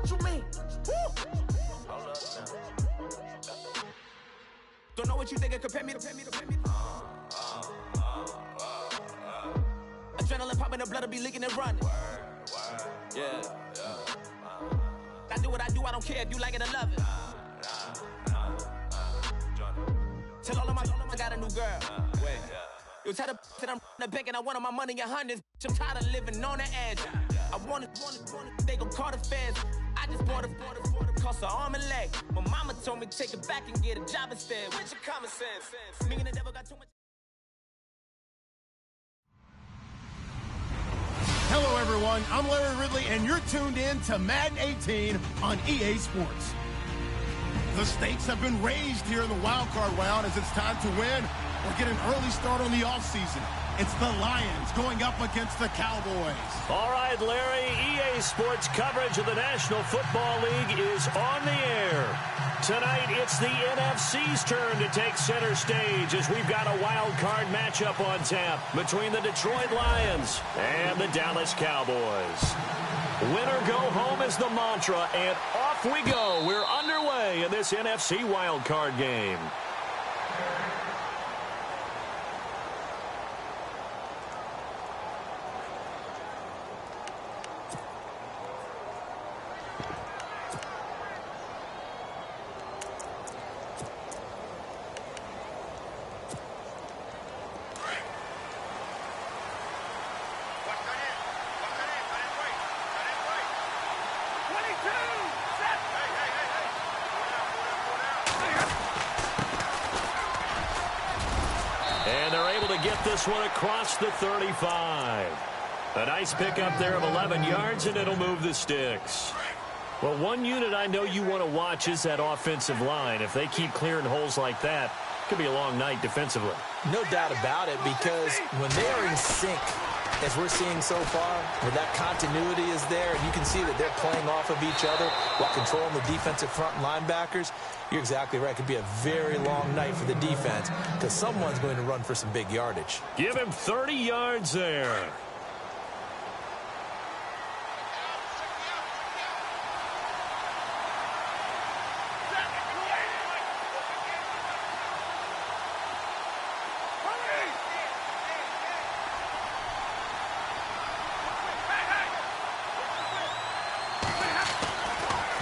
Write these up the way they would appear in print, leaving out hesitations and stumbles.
What you mean? Don't know what you think it compare me to. Adrenaline popping, the blood will be leaking and running. Yeah. I do what I do, I don't care if you like it or love it. Tell all of my I got a new girl. Wait. You tell the that I'm the bank and I want all my money in hundreds. I'm tired of living on the edge. I want it, they gon' call the feds. I just bought a cost an arm and leg. My mama told me take it back and get a job instead. Where's your common sense? Me and the devil got too much. Hello, everyone. I'm Larry Ridley, and you're tuned in to Madden 18 on EA Sports. The stakes have been raised here in the wild card round as it's time to win or get an early start on the offseason. It's the Lions going up against the Cowboys. All right, Larry, EA Sports coverage of the National Football League is on the air. Tonight, it's the NFC's turn to take center stage as we've got a wild card matchup on tap between the Detroit Lions and the Dallas Cowboys. Win or go home is the mantra, and off we go. We're underway in this NFC wild card game. Get this one across the 35. A nice pickup there of 11 yards, and it'll move the sticks. Well, one unit I know you want to watch is that offensive line. If they keep clearing holes like that, it could be a long night defensively. No doubt about it, because when they are in sync, as we're seeing so far, where that continuity is there, and you can see that they're playing off of each other while controlling the defensive front linebackers, you're exactly right. It could be a very long night for the defense because someone's going to run for some big yardage. Give him 30 yards there.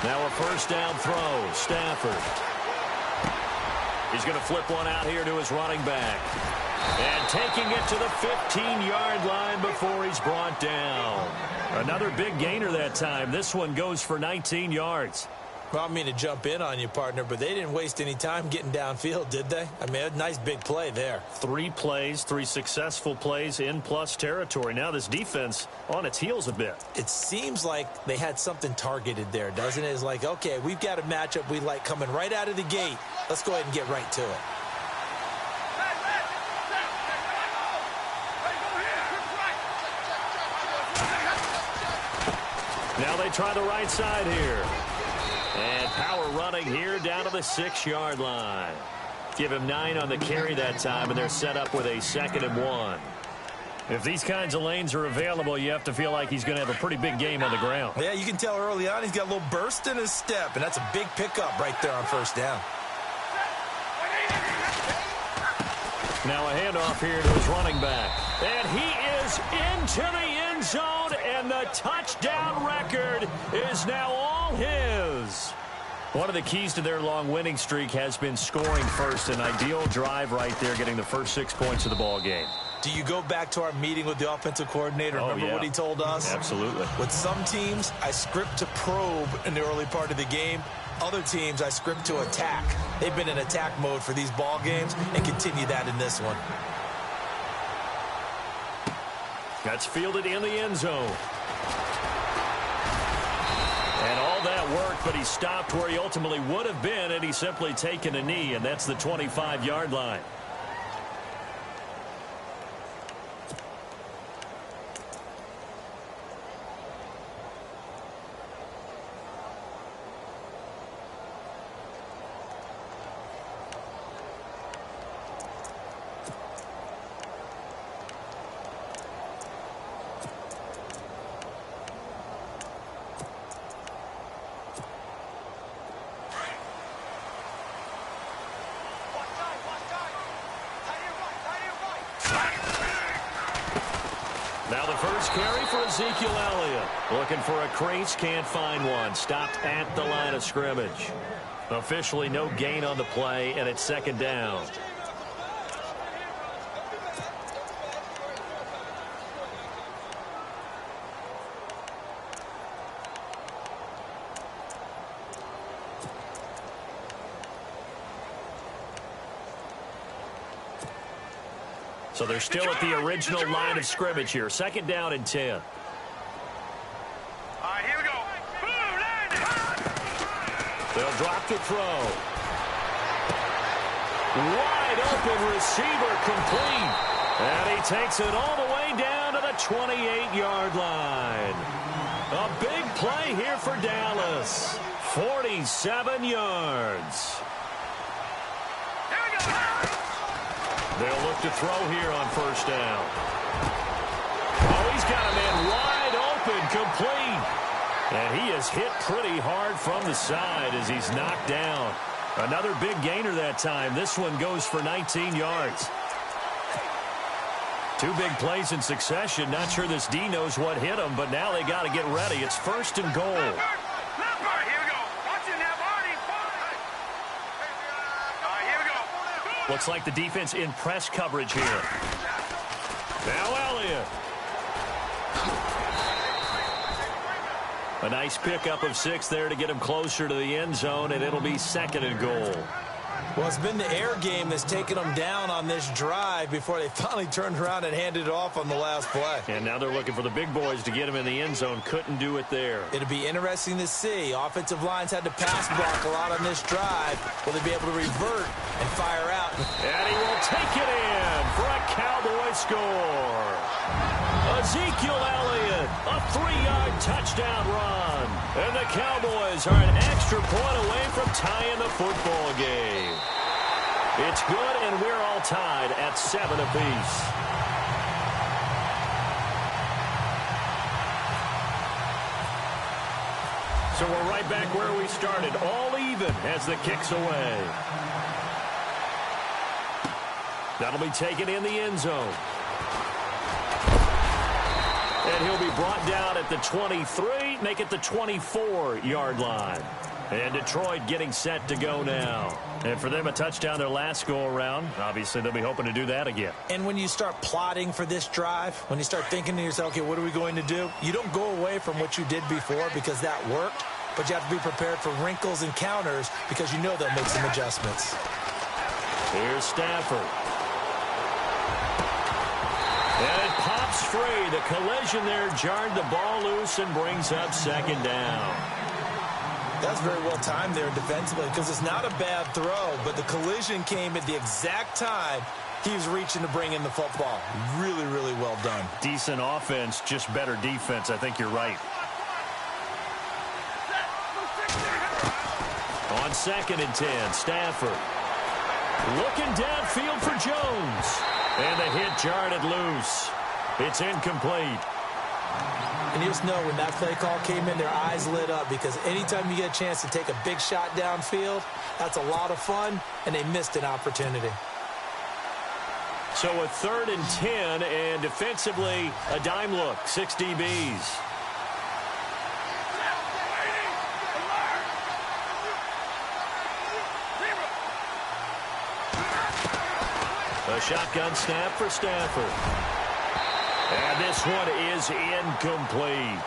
Now a first down throw. Stafford. He's going to flip one out here to his running back. And taking it to the 15-yard line before he's brought down. Another big gainer that time. This one goes for 19 yards. Well, I mean to jump in on you, partner, but they didn't waste any time getting downfield, did they? I mean, a nice big play there. 3 plays, 3 successful plays in plus territory. Now this defense on its heels a bit. It seems like they had something targeted there, doesn't it? It's like, okay, we've got a matchup we like coming right out of the gate. Let's go ahead and get right to it. Now they try the right side here. And power running here down to the 6-yard line. Give him 9 on the carry that time, and they're set up with a 2nd and 1. If these kinds of lanes are available, you have to feel like he's going to have a pretty big game on the ground. Yeah, you can tell early on he's got a little burst in his step, and that's a big pickup right there on first down. Now a handoff here to his running back. And he is into the end zone, and the touchdown record is now all his. One of the keys to their long winning streak has been scoring first. An ideal drive right there, getting the first 6 points of the ball game. Do you go back to our meeting with the offensive coordinator? Remember what he told us? Absolutely. With some teams, I script to probe in the early part of the game. Other teams, I script to attack. They've been in attack mode for these ball games and continue that in this one. That's fielded in the end zone. And all that worked, but he stopped where he ultimately would have been had he simply taken a knee, and that's the 25-yard line. Now the first carry for Ezekiel Elliott. Looking for a crease, can't find one. Stopped at the line of scrimmage. Officially no gain on the play, and it's second down. So they're still at the original line of scrimmage here. Second down and 10. All right, here we go. They'll drop to throw. Wide open receiver complete. And he takes it all the way down to the 28-yard line. A big play here for Dallas. 47 yards. They'll look to throw here on first down. Oh, he's got a man wide open, complete. And he is hit pretty hard from the side as he's knocked down. Another big gainer that time. This one goes for 19 yards. Two big plays in succession. Not sure this D knows what hit him, but now they got to get ready. It's first and goal. Looks like the defense in press coverage here. Now Elliott. A nice pickup of 6 there to get him closer to the end zone, and it'll be second and goal. Well, it's been the air game that's taken them down on this drive before they finally turned around and handed it off on the last play. And now they're looking for the big boys to get him in the end zone. Couldn't do it there. It'll be interesting to see. Offensive lines had to pass block a lot on this drive. Will they be able to revert and fire out? And he will take it in for a Cowboy score. Ezekiel Elliott, a 3-yard touchdown run. And the Cowboys are an extra point away from tying the football game. It's good, and we're all tied at 7 apiece. So we're right back where we started, all even as the kick's away. That'll be taken in the end zone. And he'll be brought down at the 23, make it the 24-yard line. And Detroit getting set to go now. And for them, a touchdown their last go-around. Obviously, they'll be hoping to do that again. And when you start plotting for this drive, when you start thinking to yourself, okay, what are we going to do? You don't go away from what you did before because that worked, but you have to be prepared for wrinkles and counters because you know they'll make some adjustments. Here's Stafford. And it pops free. The collision there jarred the ball loose and brings up second down. That's very well timed there defensively because it's not a bad throw, but the collision came at the exact time he was reaching to bring in the football. Really, really well done. Decent offense, just better defense. I think you're right. On 2nd and 10, Stafford. Looking downfield for Jones. And the hit jarred it loose. It's incomplete. And you just know when that play call came in, their eyes lit up because anytime you get a chance to take a big shot downfield, that's a lot of fun, and they missed an opportunity. So a 3rd and 10, and defensively, a dime look, 6 DBs. A shotgun snap for Stafford. And this one is incomplete.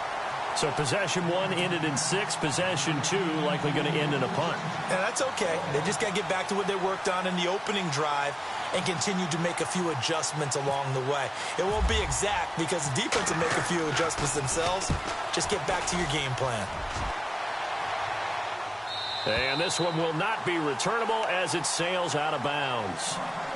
So possession 1 ended in 6. Possession 2 likely going to end in a punt. And that's okay. They just got to get back to what they worked on in the opening drive and continue to make a few adjustments along the way. It won't be exact because the defense will make a few adjustments themselves. Just get back to your game plan. And this one will not be returnable as it sails out of bounds.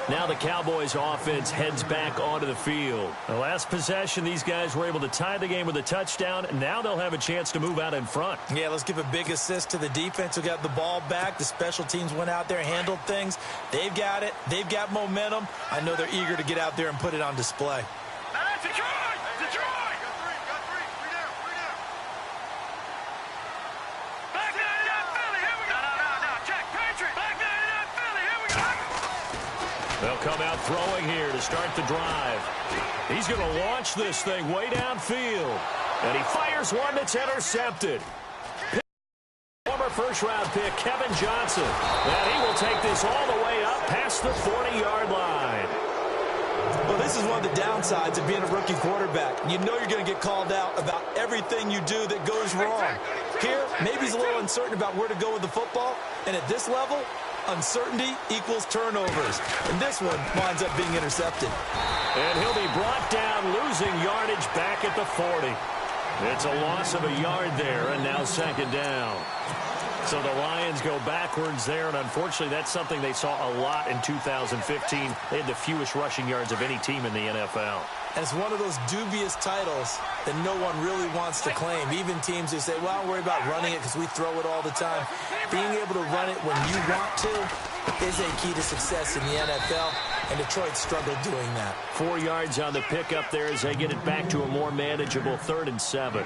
Now the Cowboys offense heads back onto the field. The last possession, these guys were able to tie the game with a touchdown. Now they'll have a chance to move out in front. Yeah, let's give a big assist to the defense who got the ball back. The special teams went out there, handled things. They've got it. They've got momentum. I know they're eager to get out there and put it on display. Detroit! Detroit! They'll come out throwing here to start the drive. He's going to launch this thing way downfield. And he fires one that's intercepted. Former first-round pick Kevin Johnson. And he will take this all the way up past the 40-yard line. Well, this is one of the downsides of being a rookie quarterback. You know you're going to get called out about everything you do that goes wrong. Here, maybe he's a little uncertain about where to go with the football. And at this level, uncertainty equals turnovers. And this one winds up being intercepted. And he'll be brought down, losing yardage back at the 40. It's a loss of a yard there, and now second down. So the Lions go backwards there, and unfortunately that's something they saw a lot in 2015. They had the fewest rushing yards of any team in the NFL. And it's one of those dubious titles that no one really wants to claim. Even teams who say, well, don't worry about running it because we throw it all the time. Being able to run it when you want to is a key to success in the NFL, and Detroit struggled doing that. 4 yards on the pickup there as they get it back to a more manageable 3rd and 7.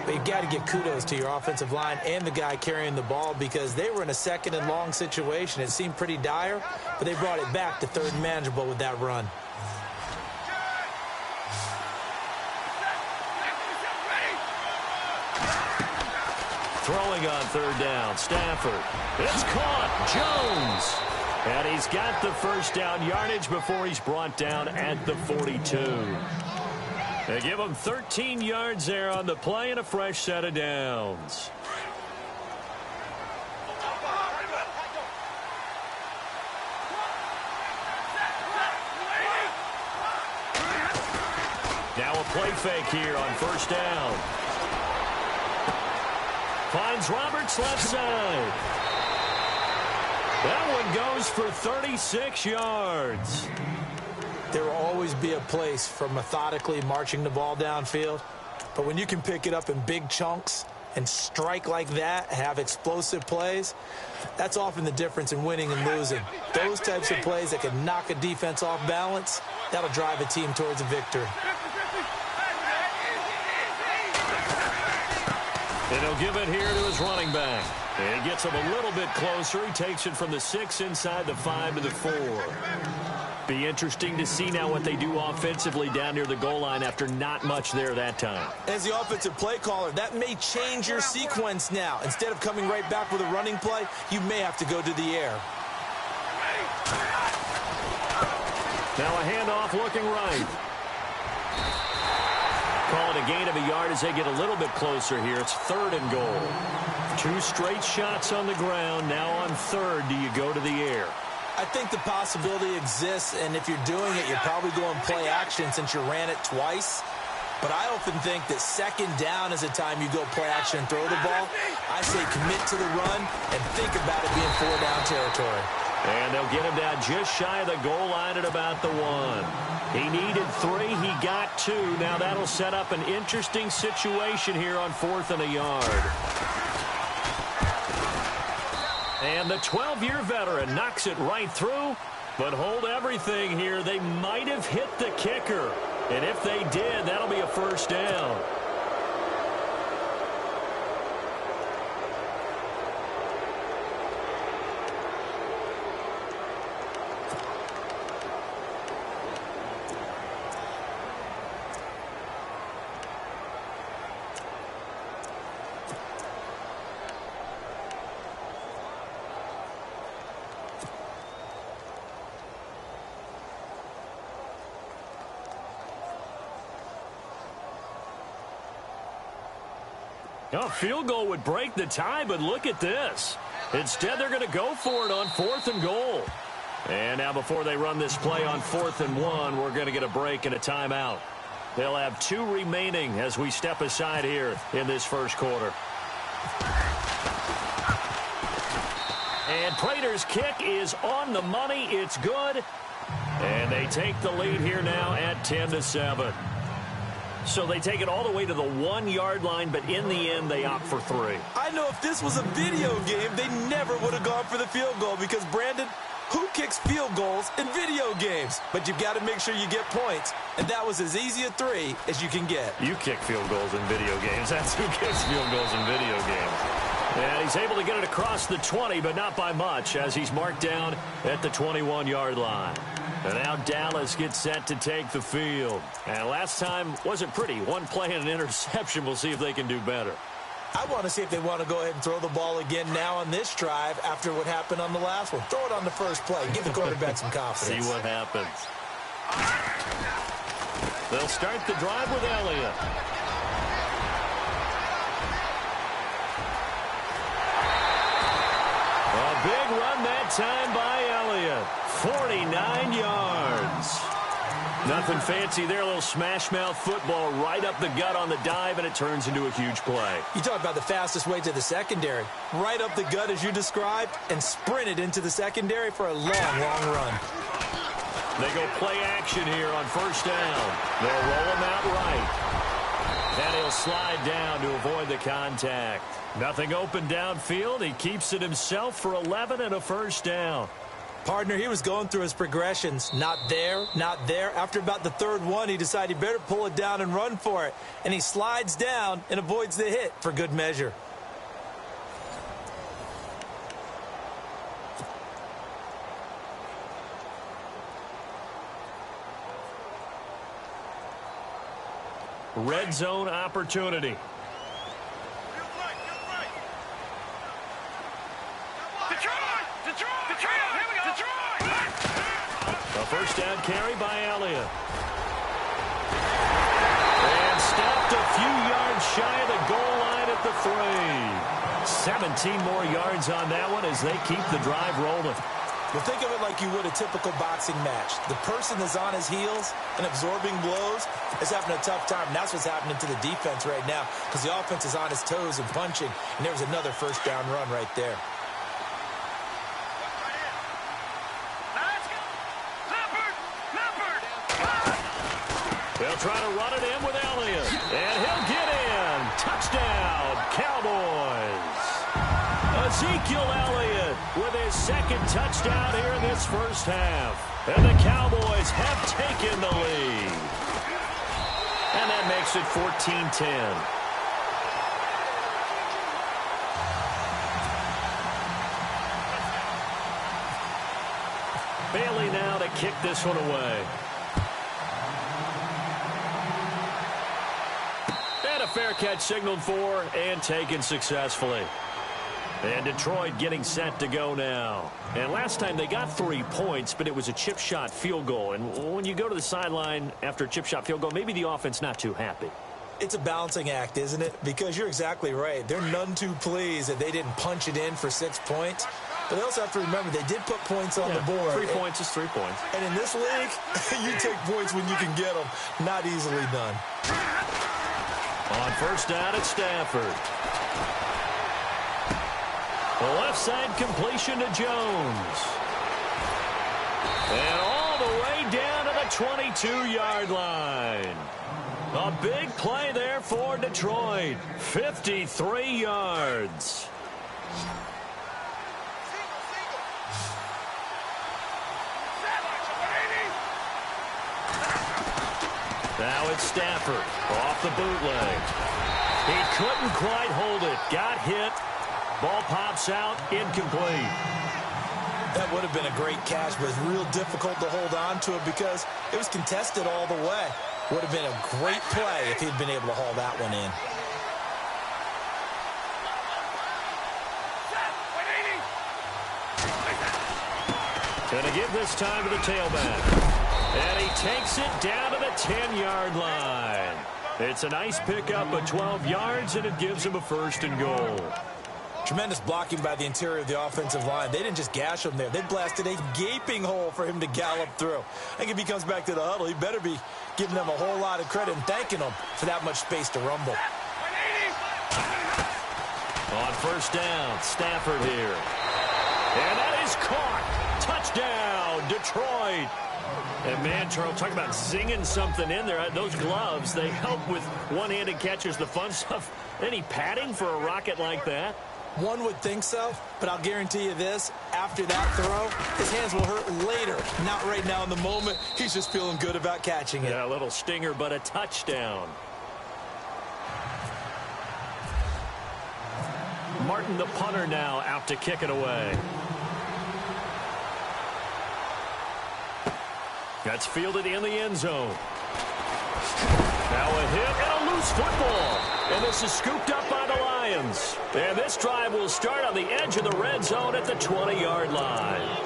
But you've got to give kudos to your offensive line and the guy carrying the ball because they were in a 2nd and long situation. It seemed pretty dire, but they brought it back to 3rd and manageable with that run. Throwing on 3rd down, Stafford. It's caught, Jones. And he's got the first down yardage before he's brought down at the 42. They give him 13 yards there on the play and a fresh set of downs. Now a play fake here on 1st down. Finds Roberts left side. That one goes for 36 yards. There will always be a place for methodically marching the ball downfield. But when you can pick it up in big chunks and strike like that, have explosive plays, that's often the difference in winning and losing. Those types of plays that can knock a defense off balance, that'll drive a team towards a victory. And he'll give it here to his running back. And he gets him a little bit closer. He takes it from the 6 inside the 5 to the 4. Be interesting to see now what they do offensively down near the goal line after not much there that time. As the offensive play caller, that may change your sequence now. Instead of coming right back with a running play, you may have to go to the air. Now a handoff looking right. Call it a gain of a yard as they get a little bit closer here. It's 3rd and goal. 2 straight shots on the ground. Now on 3rd, do you go to the air? I think the possibility exists, and if you're doing it, you're probably going play action since you ran it twice. But I often think that 2nd down is the time you go play action and throw the ball. I say commit to the run and think about it being 4-down territory. And they'll get him down just shy of the goal line at about the 1. He needed 3. He got 2. Now that'll set up an interesting situation here on 4th and a yard. And the 12-year veteran knocks it right through. But hold everything here. They might have hit the kicker. And if they did, that'll be a 1st down. A field goal would break the tie, but look at this. Instead, they're going to go for it on 4th and goal. And now before they run this play on 4th and 1, we're going to get a break and a timeout. They'll have 2 remaining as we step aside here in this 1st quarter. And Prater's kick is on the money. It's good. And they take the lead here now at 10-7. So they take it all the way to the 1-yard line, but in the end, they opt for 3. I know if this was a video game, they never would have gone for the field goal because, Brandon, who kicks field goals in video games? But you've got to make sure you get points, and that was as easy a 3 as you can get. You kick field goals in video games. That's who kicks field goals in video games. And he's able to get it across the 20, but not by much, as he's marked down at the 21-yard line. And now Dallas gets set to take the field. And last time wasn't pretty. One play and an interception. We'll see if they can do better. I want to see if they want to go ahead and throw the ball again now on this drive after what happened on the last one. Throw it on the first play. Give the quarterback some confidence. See what happens. They'll start the drive with Elliott. A big run that time by Elliott. 49 yards. Nothing fancy there. A little smash-mouth football right up the gut on the dive, and it turns into a huge play. You talk about the fastest way to the secondary. Right up the gut, as you described, and sprinted into the secondary for a long, long run. They go play action here on first down. They'll roll him out right. And he'll slide down to avoid the contact. Nothing open downfield. He keeps it himself for 11 and a first down. Partner, he was going through his progressions. Not there, not there. After about the third one, he decided he better pull it down and run for it. And he slides down and avoids the hit for good measure. Red zone opportunity. A first down carry by Elliott. And stopped a few yards shy of the goal line at the 3. 17 more yards on that one as they keep the drive rolling. Well, think of it like you would a typical boxing match. The person is on his heels and absorbing blows is having a tough time. And that's what's happening to the defense right now because the offense is on his toes and punching. And there was another first down run right there. They'll try to run it in with Elliott. And he'll get in. Touchdown, Cowboys. Ezekiel Elliott with his second touchdown here in this first half. And the Cowboys have taken the lead. And that makes it 14-10. Bailey now to kick this one away. And a fair catch signaled for and taken successfully. And Detroit getting set to go now. And last time they got 3 points, but it was a chip shot field goal. And when you go to the sideline after a chip shot field goal, maybe the offense not too happy. It's a balancing act, isn't it? Because you're exactly right. They're none too pleased that they didn't punch it in for 6 points. But they also have to remember they did put points on the board. 3 points is 3 points. And in this league, you take points when you can get them. Not easily done. On first down at Stafford. The left side completion to Jones. And all the way down to the 22-yard line. A big play there for Detroit. 53 yards. Now it's Stafford off the bootleg. He couldn't quite hold it. Got hit. Ball pops out, incomplete. That would have been a great catch, but it's real difficult to hold on to it because it was contested all the way. Would have been a great play if he'd been able to haul that one in. Going to give this time to the tailback. And he takes it down to the 10-yard line. It's a nice pickup of 12 yards, and it gives him a first and goal. Tremendous blocking by the interior of the offensive line. They didn't just gash him there. They blasted a gaping hole for him to gallop through. I think if he comes back to the huddle, he better be giving them a whole lot of credit and thanking them for that much space to rumble. On first down, Stafford here. And that is caught. Touchdown, Detroit. And man, Charles, talk about zinging something in there. Those gloves, they help with one-handed catches, the fun stuff. Any padding for a rocket like that? One would think so, but I'll guarantee you this. After that throw, his hands will hurt later. Not right now in the moment. He's just feeling good about catching it. Yeah, a little stinger, but a touchdown. Martin, the punter, now out to kick it away. That's fielded in the end zone. Now a hit and a loose football. And this is scooped up by the Lions. And this drive will start on the edge of the red zone at the 20-yard line.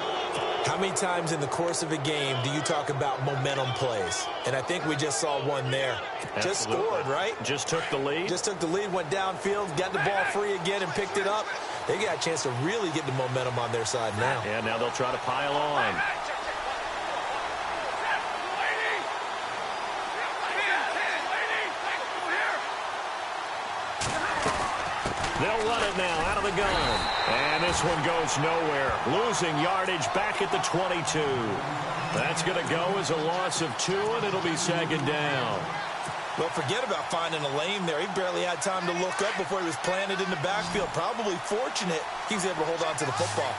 How many times in the course of a game do you talk about momentum plays? And I think we just saw one there. Absolutely. Just scored, right? Just took the lead. Just took the lead, went downfield, got the ball free again and picked it up. They got a chance to really get the momentum on their side now. And now they'll try to pile on. They'll run it now out of the gun. And this one goes nowhere. Losing yardage back at the 22. That's going to go as a loss of 2, and it'll be second down. Well, forget about finding a lane there. He barely had time to look up before he was planted in the backfield. Probably fortunate he was able to hold on to the football.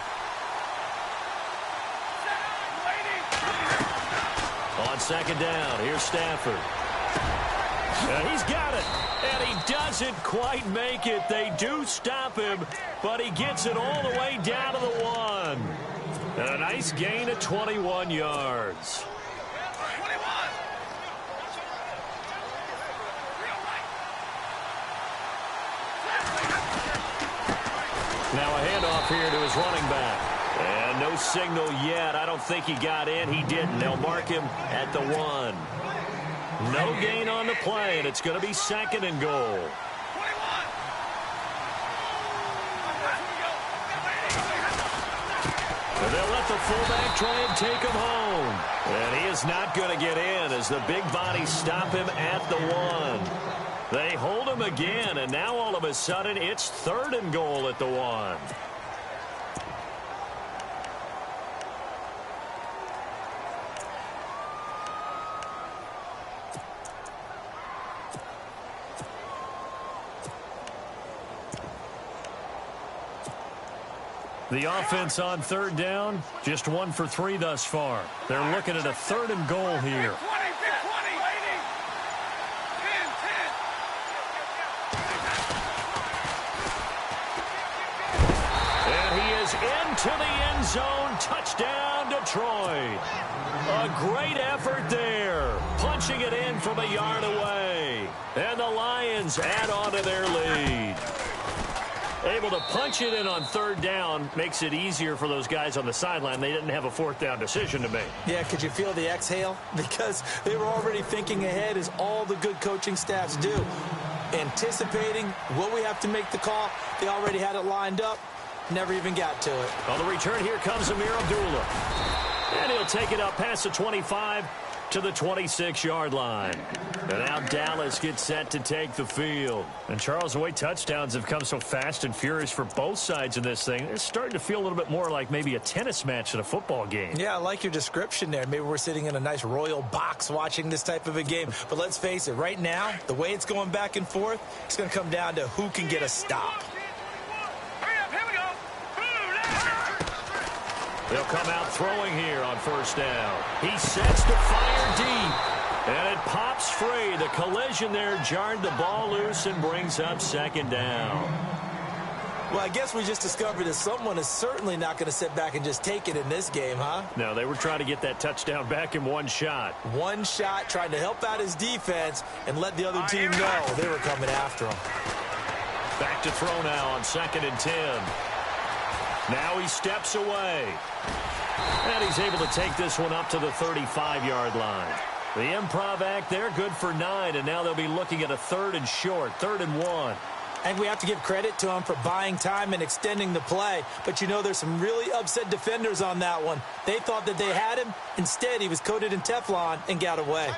On second down, here's Stafford. And he's got it. And he doesn't quite make it. They do stop him, but he gets it all the way down to the 1. And a nice gain of 21 yards. Now a handoff here to his running back. And no signal yet. I don't think he got in. He didn't. They'll mark him at the 1. No gain on the play, and it's going to be second and goal. And they'll let the fullback try and take him home. And he is not going to get in as the big bodies stop him at the 1. They hold him again, and now all of a sudden it's third and goal at the 1. The offense on third down, just 1 for 3 thus far. They're looking at a third and goal here. And he is into the end zone. Touchdown, Detroit. A great effort there. Punching it in from a yard away. And the Lions add on to their lead. Able to punch it in on third down makes it easier for those guys on the sideline. They didn't have a fourth down decision to make. Yeah, could you feel the exhale? Because they were already thinking ahead, as all the good coaching staffs do. Anticipating, will we have to make the call? They already had it lined up. Never even got to it. On the return, here comes Amir Abdullah. And he'll take it up past the 25 to the 26-yard line. And now Dallas gets set to take the field. And Charles, the way touchdowns have come so fast and furious for both sides in this thing, it's starting to feel a little bit more like maybe a tennis match than a football game. Yeah, I like your description there. Maybe we're sitting in a nice royal box watching this type of a game. But let's face it, right now, the way it's going back and forth, it's going to come down to who can get a stop. They'll come out throwing here on first down. He sets to fire deep. And it pops free. The collision there jarred the ball loose and brings up second down. Well, I guess we just discovered that someone is certainly not going to sit back and just take it in this game, huh? No, they were trying to get that touchdown back in one shot. One shot, trying to help out his defense and let the other team know they were coming after him. Back to throw now on 2nd and 10. Now he steps away. And he's able to take this one up to the 35-yard line. The improv act there, good for 9, and now they'll be looking at a 3rd and short, 3rd and 1. And we have to give credit to him for buying time and extending the play. But, you know, there's some really upset defenders on that one. They thought that they had him. Instead, he was coated in Teflon and got away.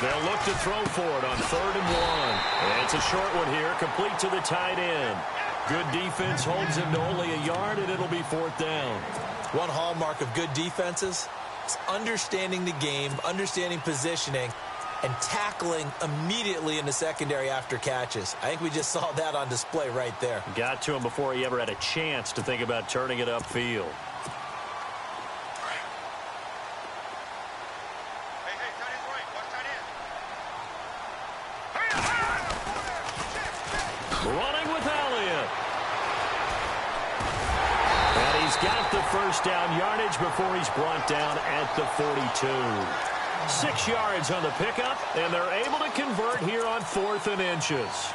They'll look to throw for it on 3rd and 1. And it's a short one here, complete to the tight end. Good defense holds him to only a yard, and it'll be 4th down. One hallmark of good defenses is understanding the game, understanding positioning, and tackling immediately in the secondary after catches. I think we just saw that on display right there. Got to him before he ever had a chance to think about turning it upfield. Running with Elliott. And he's got the first down yardage before he's brought down at the 42. 6 yards on the pickup, and they're able to convert here on 4th and inches.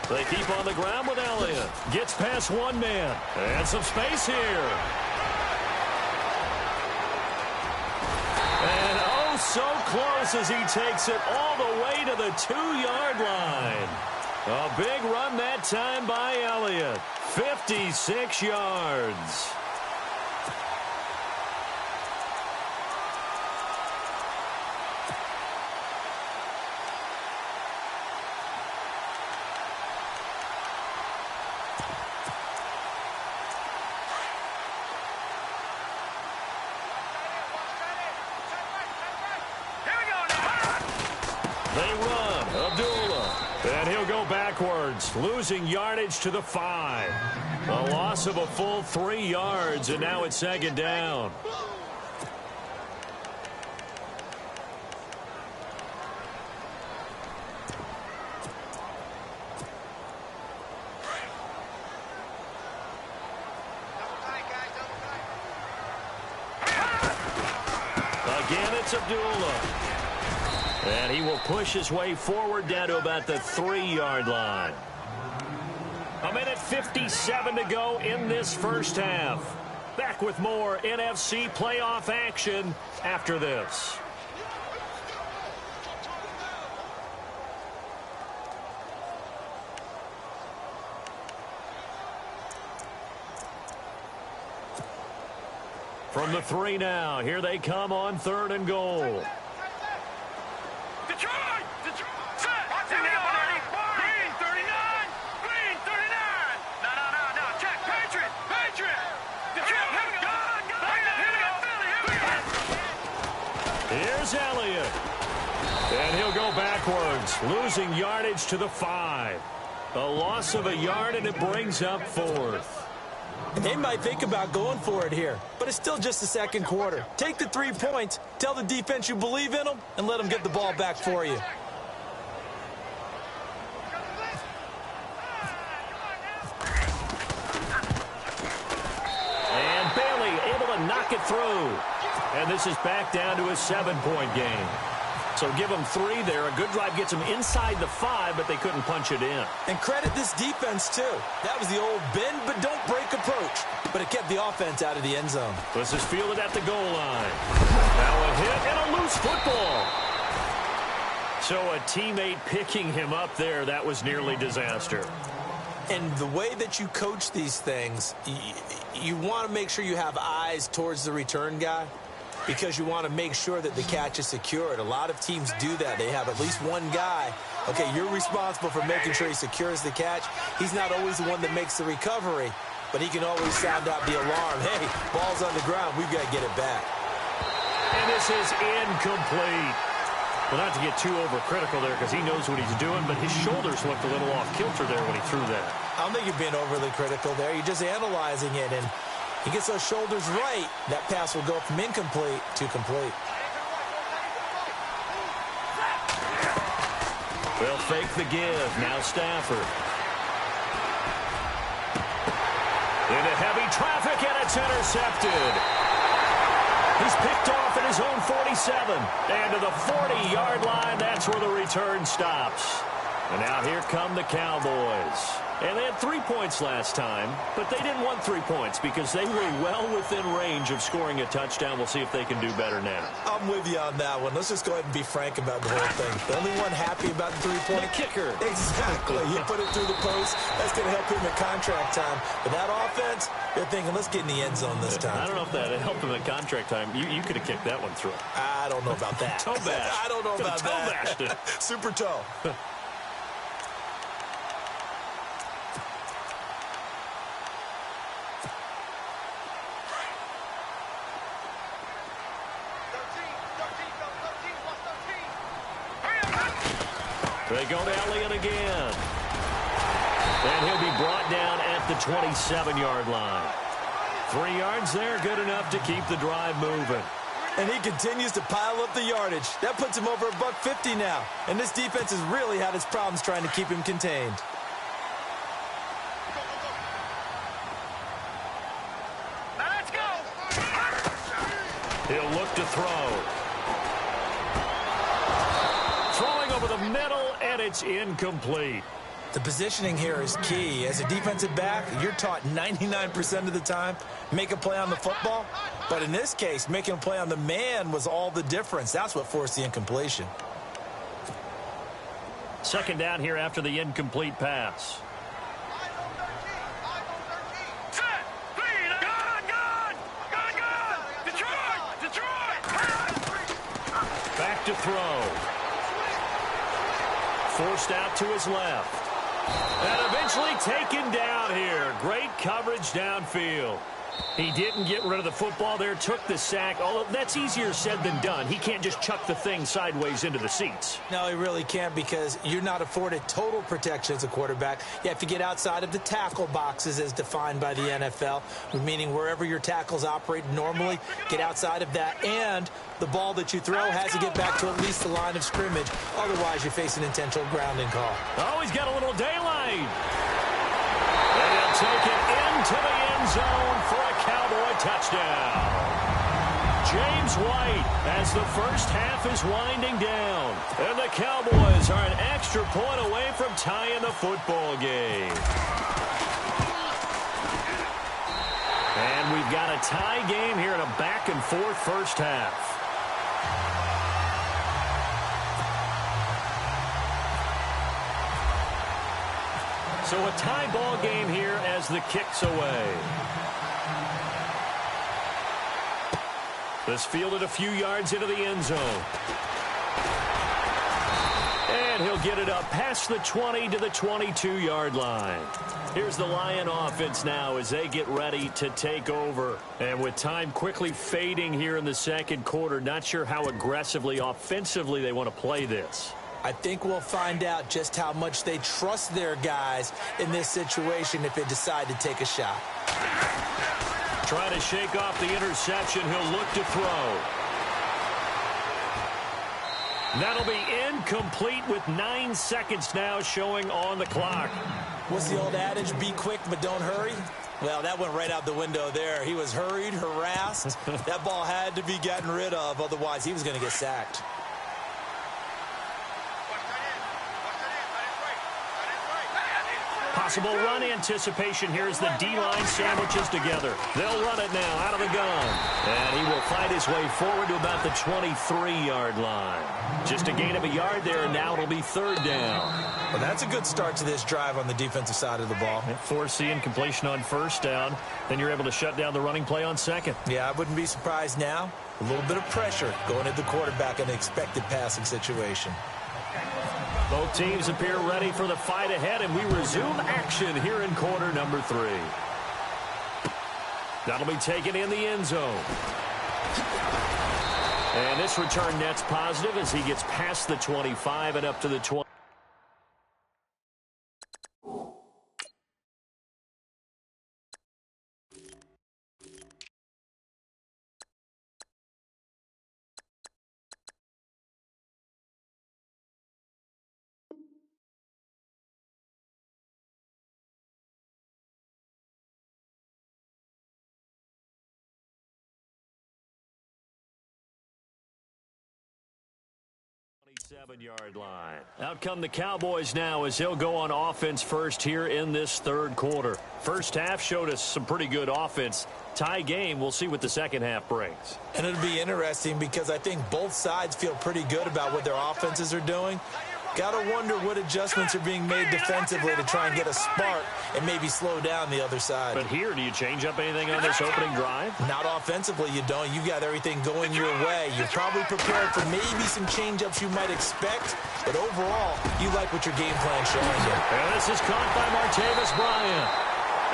They keep on the ground with Elliott. Gets past one man. And some space here. And oh, so close as he takes it all the way to the 2-yard line. A big run that time by Elliott. 56 yards. They run. Abdullah. And he'll go backwards, losing yardage to the 5. A loss of a full 3 yards, and now it's 2nd down. Again, it's Abdullah. And he will push his way forward down to about the 3-yard line. 1:57 to go in this first half. Back with more NFC playoff action after this. From the 3 now, here they come on 3rd and goal. Here's Elliott. And he'll go backwards, losing yardage to the 5. A loss of a yard, and it brings up 4th. They might think about going for it here, but it's still just the 2nd quarter. Take the 3 points, tell the defense you believe in them, and let them get the ball back for you. And Bailey able to knock it through. And this is back down to a 7-point game. So give them 3 there. A good drive gets them inside the 5, but they couldn't punch it in. And credit this defense, too. That was the old bend but don't break approach. But it kept the offense out of the end zone. This is fielded at the goal line. Now a hit and a loose football. So a teammate picking him up there, that was nearly disaster. And the way that you coach these things, you want to make sure you have eyes towards the return guy, because you want to make sure that the catch is secured. A lot of teams do that. They have at least one guy. Okay, you're responsible for making sure he secures the catch. He's not always the one that makes the recovery, but he can always sound out the alarm. Hey, ball's on the ground. We've got to get it back. And this is incomplete. Well, not to get too overcritical there because he knows what he's doing, but his shoulders looked a little off kilter there when he threw that. I don't think you're being overly critical there. You're just analyzing it, and he gets those shoulders right, that pass will go from incomplete to complete. They'll fake the give. Now Stafford. Into heavy traffic, and it's intercepted. He's picked off at his own 47. And to the 40-yard line, that's where the return stops. And now here come the Cowboys. And they had 3 points last time, but they didn't want 3 points because they were well within range of scoring a touchdown. We'll see if they can do better now. I'm with you on that one. Let's just go ahead and be frank about the whole thing. The only one happy about the 3-point. The kicker. Exactly. You put it through the post. That's going to help him at contract time. But that offense, they're thinking, let's get in the end zone this time. I don't know if that helped him at contract time. You could have kicked that one through. I don't know about that. Toe bash. I don't know about toe bashed it. Super toe. They go to Elliott again. And he'll be brought down at the 27-yard line. 3 yards there, good enough to keep the drive moving. And he continues to pile up the yardage. That puts him over $150 now. And this defense has really had its problems trying to keep him contained. Let's go. He'll look to throw. Throwing over the middle, and it's incomplete. The positioning here is key. As a defensive back, you're taught 99% of the time, make a play on the football. But in this case, making a play on the man was all the difference. That's what forced the incompletion. Second down here after the incomplete pass. Set. Lead. Gun. Detroit. Back to throw. Forced out to his left. And eventually taken down here. Great coverage downfield. He didn't get rid of the football there, took the sack. Although that's easier said than done. He can't just chuck the thing sideways into the seats. No, he really can't, because you're not afforded total protection as a quarterback. You have to get outside of the tackle boxes as defined by the NFL, meaning wherever your tackles operate normally, get outside of that. And the ball that you throw has to get back to at least the line of scrimmage. Otherwise, you face an intentional grounding call. Oh, he's got a little daylight. And he'll take it into the end zone for a Cowboy touchdown. James White as the first half is winding down. And the Cowboys are an extra point away from tying the football game. And we've got a tie game here in a back-and-forth first half. So a tie ball game here as the kick's away. This fielded a few yards into the end zone. And he'll get it up past the 20 to the 22-yard line. Here's the Lion offense now as they get ready to take over. And with time quickly fading here in the second quarter, not sure how aggressively, offensively they want to play this. I think we'll find out just how much they trust their guys in this situation if they decide to take a shot. Trying to shake off the interception. He'll look to throw. That'll be incomplete with 9 seconds now showing on the clock. What's the old adage? Be quick, but don't hurry. Well, that went right out the window there. He was hurried, harassed. That ball had to be gotten rid of. Otherwise, he was going to get sacked. Possible run anticipation here as the D-line sandwiches together. They'll run it now out of the gun. And he will fight his way forward to about the 23-yard line. Just a gain of a yard there, and now it'll be third down. Well, that's a good start to this drive on the defensive side of the ball. Force the incompletion on first down. Then you're able to shut down the running play on second. Yeah, I wouldn't be surprised now. A little bit of pressure going at the quarterback in an expected passing situation. Both teams appear ready for the fight ahead, and we resume action here in quarter number 3. That'll be taken in the end zone. And this return net's positive as he gets past the 25 and up to the 20. Seven-yard line. Out come the Cowboys now as they'll go on offense first here in this third quarter. First half showed us some pretty good offense. Tie game, we'll see what the second half brings. And it'll be interesting because I think both sides feel pretty good about what their offenses are doing. Got to wonder what adjustments are being made defensively to try and get a spark and maybe slow down the other side. But here, do you change up anything on this opening drive? Not offensively, you don't. You've got everything going your way. You're probably prepared for maybe some change-ups you might expect, but overall, you like what your game plan's showing you. And this is caught by Martavis Bryant.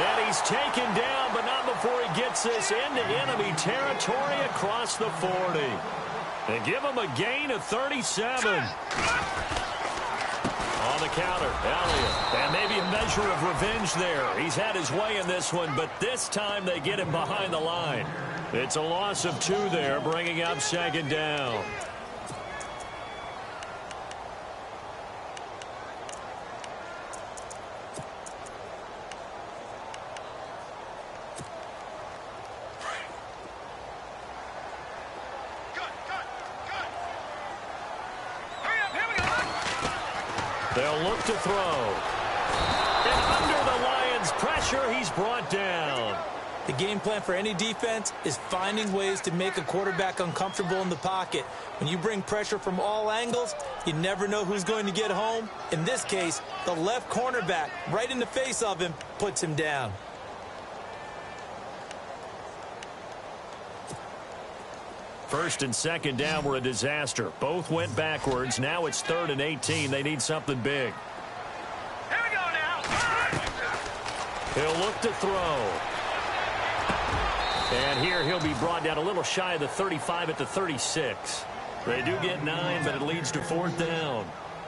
And he's taken down, but not before he gets this into enemy territory across the 40. And give him a gain of 37. On the counter, Elliott. And maybe a measure of revenge there. He's had his way in this one, but this time they get him behind the line. It's a loss of 2 there, bringing up second down. They'll look to throw. And under the Lions' pressure, he's brought down. The game plan for any defense is finding ways to make a quarterback uncomfortable in the pocket. When you bring pressure from all angles, you never know who's going to get home. In this case, the left cornerback, right in the face of him, puts him down. First and second down were a disaster. Both went backwards. Now it's 3rd and 18. They need something big. Here we go now. He'll look to throw. And here he'll be brought down a little shy of the 35 at the 36. They do get 9, but it leads to 4th down.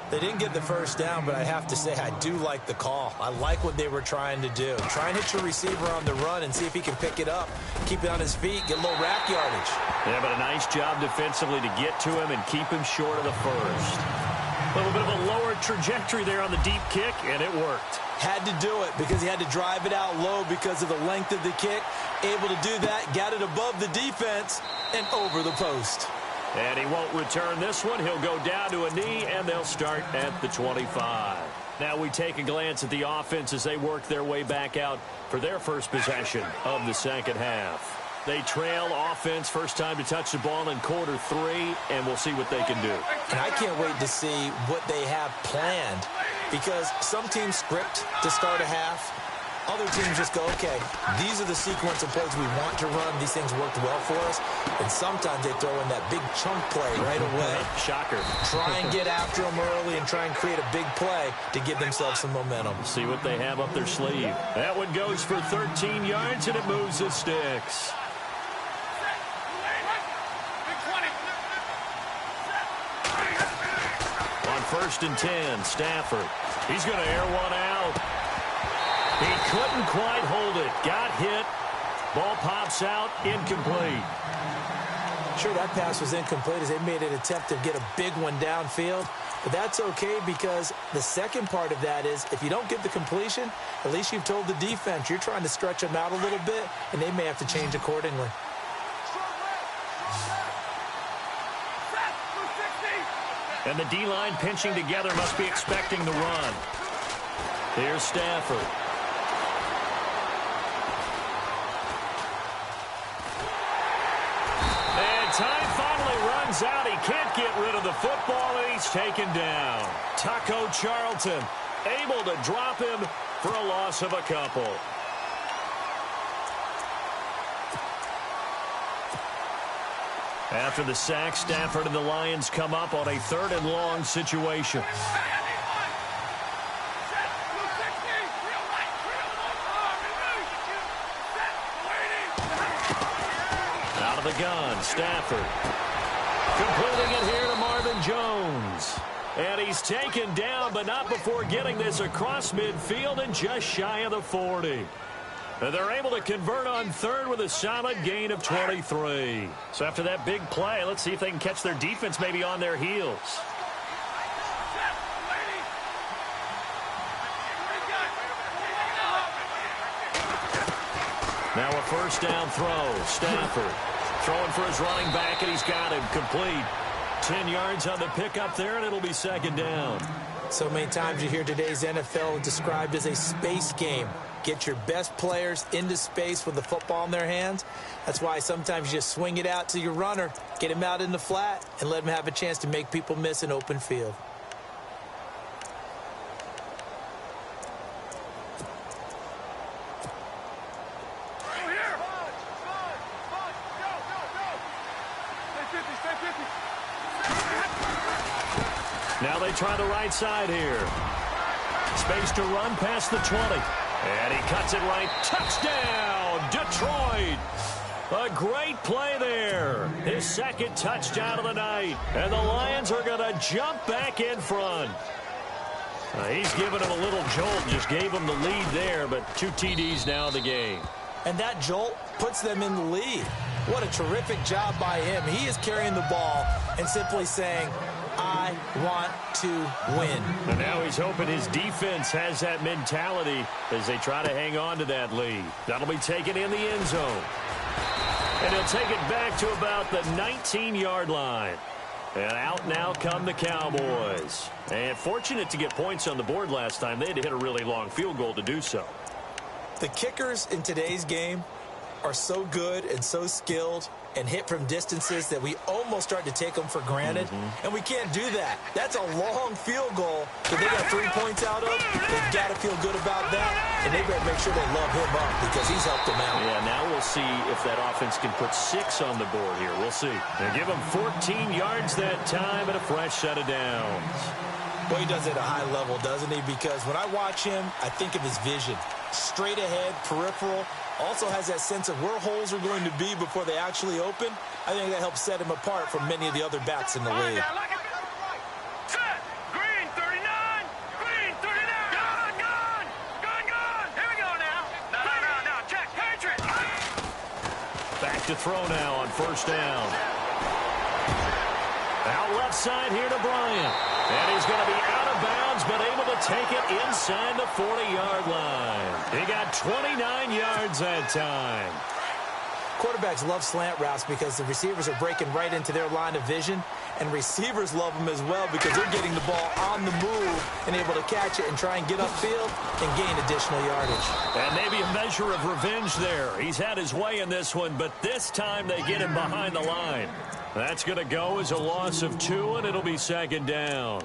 They didn't get the first down, but I have to say I do like the call. I like what they were trying to do. Try and hit your receiver on the run and see if he can pick it up. Keep it on his feet, get a little rack yardage. Yeah, but a nice job defensively to get to him and keep him short of the first. A little bit of a lower trajectory there on the deep kick, and it worked. Had to do it because he had to drive it out low because of the length of the kick. Able to do that, got it above the defense and over the post. And he won't return this one. He'll go down to a knee, and they'll start at the 25. Now we take a glance at the offense as they work their way back out for their first possession of the second half. They trail offense, first time to touch the ball in quarter 3, and we'll see what they can do. And I can't wait to see what they have planned because some teams script to start a half. Other teams just go, okay, these are the sequence of plays we want to run. These things worked well for us. And sometimes they throw in that big chunk play right away. Shocker. Try and get after them early and try and create a big play to give themselves some momentum. See what they have up their sleeve. That one goes for 13 yards, and it moves the sticks. On 1st and 10, Stafford. He's going to air one out. He couldn't quite hold it. Got hit. Ball pops out. Incomplete. Sure, that pass was incomplete as they made an attempt to get a big one downfield. But that's okay because the second part of that is if you don't get the completion, at least you've told the defense you're trying to stretch them out a little bit, and they may have to change accordingly. And the D-line pinching together must be expecting the run. Here's Stafford. And time finally runs out. He can't get rid of the football, and he's taken down. Taco Charlton able to drop him for a loss of a couple. After the sack, Stafford and the Lions come up on a 3rd and long situation. Out of the gun, Stafford. Completing it here to Marvin Jones. And he's taken down, but not before getting this across midfield and just shy of the 40. And they're able to convert on 3rd with a solid gain of 23. So after that big play, let's see if they can catch their defense maybe on their heels. Now a 1st down throw. Stafford throwing for his running back, and he's got him complete. 10 yards on the pickup there, and it'll be 2nd down. So many times you hear today's NFL described as a space game. Get your best players into space with the football in their hands. That's why sometimes you just swing it out to your runner, get him out in the flat, and let him have a chance to make people miss an open field. Now they try the right side here. Space to run past the 20. And he cuts it right. Touchdown, Detroit. A great play there. His 2nd touchdown of the night. And the Lions are going to jump back in front. He's giving him a little jolt, just gave him the lead there, but 2 TDs now in the game. And that jolt puts them in the lead. What a terrific job by him. He is carrying the ball and simply saying, I want to win. And now he's hoping his defense has that mentality as they try to hang on to that lead. That'll be taken in the end zone. And he'll take it back to about the 19-yard line. And out now come the Cowboys. And fortunate to get points on the board last time. They had to hit a really long field goal to do so. The kickers in today's game are so good and so skilled and hit from distances that we almost start to take them for granted. And we can't do that. That's a long field goal that they got 3 points out of. They've got to feel good about that, and they better make sure they love him up because he's helped them out. Yeah, now we'll see if that offense can put 6 on the board here. We'll see. They give him 14 yards that time and a fresh set of downs. Boy, he does it at a high level, doesn't he? Because when I watch him, I think of his vision. Straight ahead, peripheral. Also has that sense of where holes are going to be before they actually open. I think that helps set him apart from many of the other backs in the league. Set. Green 39. Green 39. Gone, gone. Gone, gone. Here we go now. No. Check. Patriot. Back to throw now on first down. Out left side here to Bryant. And he's going to be out of bounds, but able to take it inside the 40-yard line. He got 29 yards that time. Quarterbacks love slant routes because the receivers are breaking right into their line of vision, and receivers love them as well because they're getting the ball on the move and able to catch it and try and get upfield and gain additional yardage. And maybe a measure of revenge there. He's had his way in this one, but this time they get him behind the line. That's going to go as a loss of 2, and it'll be second down.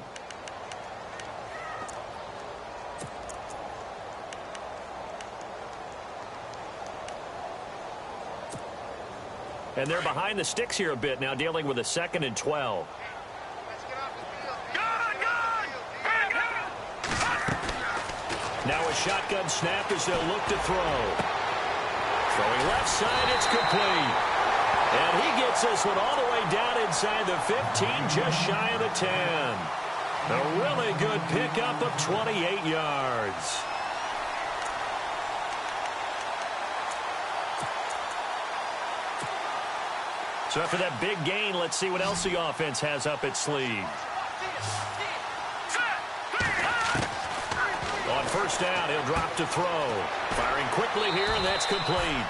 And they're behind the sticks here a bit now, dealing with a 2nd and 12. Now a shotgun snap as they'll look to throw. Throwing left side, it's complete. And he gets this one all the way down inside the 15, just shy of the 10. A really good pickup of 28 yards. So after that big gain, let's see what else the offense has up its sleeve. On first down, he'll drop to throw. Firing quickly here, and that's complete.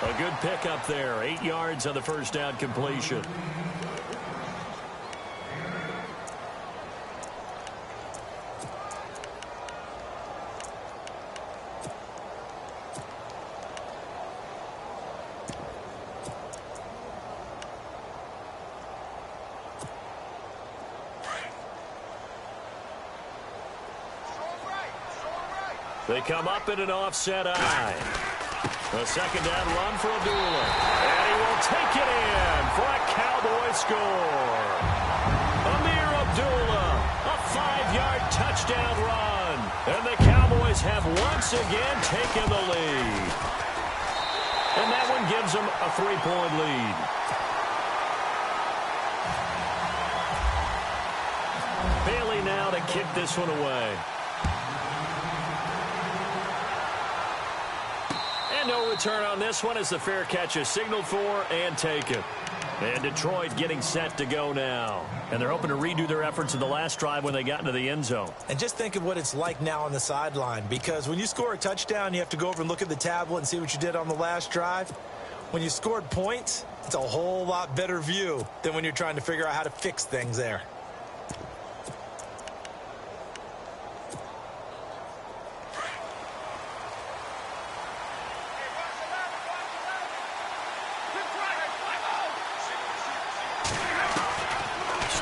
A good pickup there. 8 yards on the first down completion. They come up in an offset eye. A second down run for Abdullah. And he will take it in for a Cowboy score. Amir Abdullah, a 5-yard touchdown run. And the Cowboys have once again taken the lead. And that one gives them a 3-point lead. Bailey now to kick this one away. No return on this one as the fair catch is signaled for and taken. And Detroit getting set to go now. And they're hoping to redo their efforts in the last drive when they got into the end zone. And just think of what it's like now on the sideline, because when you score a touchdown, you have to go over and look at the tablet and see what you did on the last drive. When you scored points, it's a whole lot better view than when you're trying to figure out how to fix things there.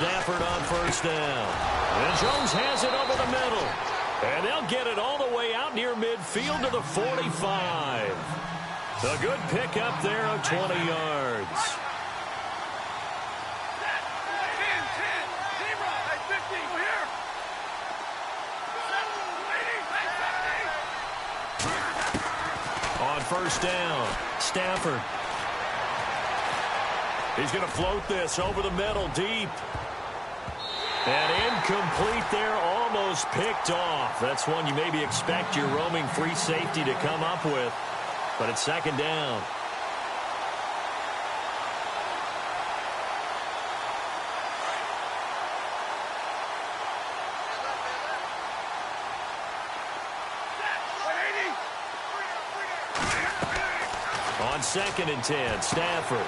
Stafford on first down. And Jones has it over the middle. And they'll get it all the way out near midfield to the 45. A good pickup there of 20 yards. On first down, Stafford. He's going to float this over the middle deep. And incomplete there, almost almost picked off. That's one you maybe expect your roaming free safety to come up with. But it's second down. On 2nd and 10, Stafford.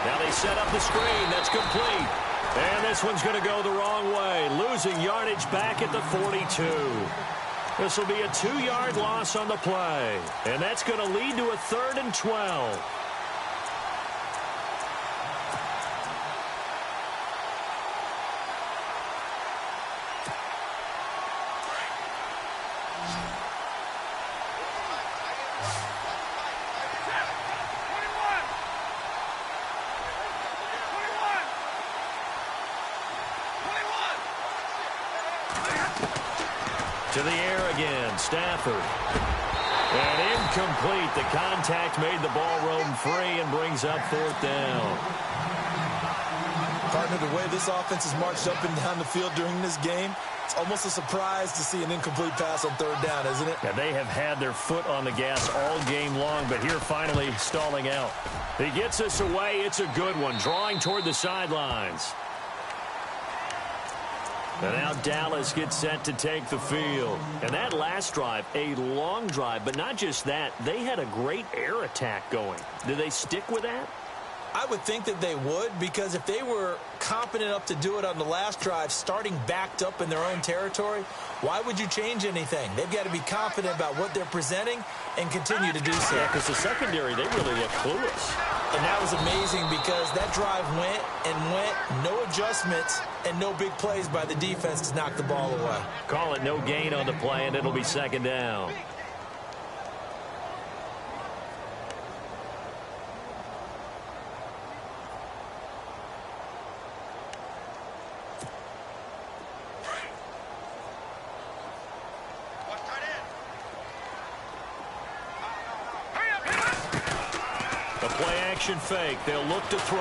Now they set up the screen. That's complete. And this one's going to go the wrong way, losing yardage back at the 42. This will be a 2-yard loss on the play. And that's going to lead to a 3rd and 12. To the air again, Stafford. And incomplete. The contact made the ball roam free and brings up 4th down. Partner, the way this offense has marched up and down the field during this game, it's almost a surprise to see an incomplete pass on 3rd down, isn't it? Yeah, they have had their foot on the gas all game long, but here finally stalling out. He gets us away. It's a good one, drawing toward the sidelines. And now Dallas gets set to take the field. And that last drive, a long drive, but not just that. They had a great air attack going. Do they stick with that? I would think that they would, because if they were competent enough to do it on the last drive, starting backed up in their own territory, why would you change anything? They've got to be confident about what they're presenting and continue to do so. Yeah, because the secondary, they really look clueless. And that was amazing because that drive went and went, no adjustments, and no big plays by the defense to knock the ball away. Call it no gain on the play, and it'll be 2nd down. Play-action fake. They'll look to throw.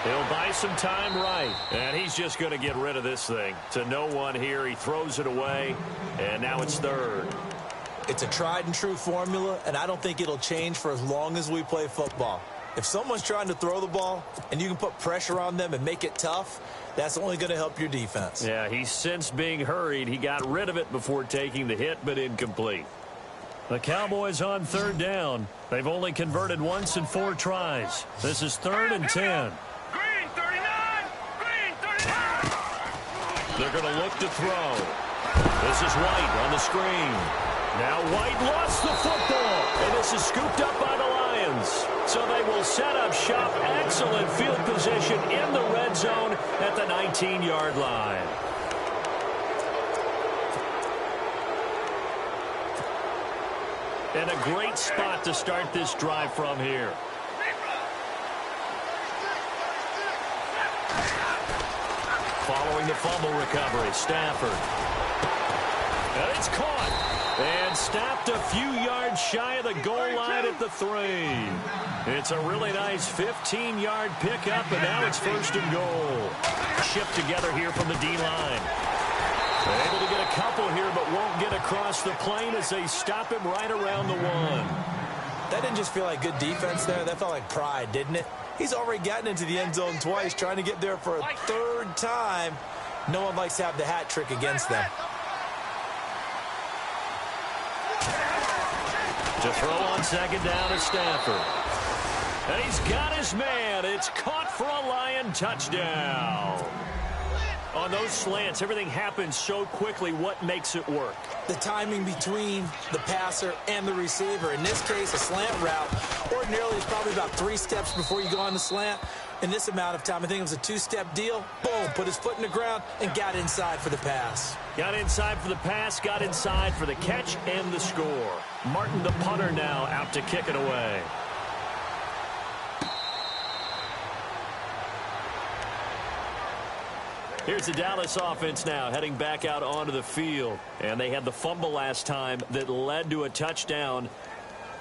He'll buy some time right. And he's just going to get rid of this thing. To no one here. He throws it away. And now it's 3rd. It's a tried-and-true formula, and I don't think it'll change for as long as we play football. If someone's trying to throw the ball and you can put pressure on them and make it tough, that's only going to help your defense. Yeah, he's since being hurried. He got rid of it before taking the hit, but incomplete. The Cowboys on 3rd down. They've only converted once in 4 tries. This is 3rd and 10. Green 39! Green 39! They're going to look to throw. This is White on the screen. Now White lost the football, and this is scooped up by the Lions. So they will set up shop. Excellent field position in the red zone at the 19-yard line. And a great spot to start this drive from here. Following the fumble recovery, Stafford. And it's caught. And stopped a few yards shy of the goal line at the 3. It's a really nice 15-yard pickup, and now it's 1st and goal. Shipped together here from the D-line. Able to get a couple here, but won't get across the plane as they stop him right around the 1. That didn't just feel like good defense there. That felt like pride, didn't it? He's already gotten into the end zone twice, trying to get there for a 3rd time. No one likes to have the hat trick against them. To throw on 2nd down is Stafford. And he's got his man. It's caught for a Lion touchdown. On those slants, everything happens so quickly. What makes it work? The timing between the passer and the receiver. In this case, a slant route. Ordinarily, it's probably about 3 steps before you go on the slant. In this amount of time, I think it was a 2-step deal. Boom, put his foot in the ground and got inside for the pass. Got inside for the pass, got inside for the catch and the score. Martin, the punter, now out to kick it away. Here's the Dallas offense now heading back out onto the field. And they had the fumble last time that led to a touchdown.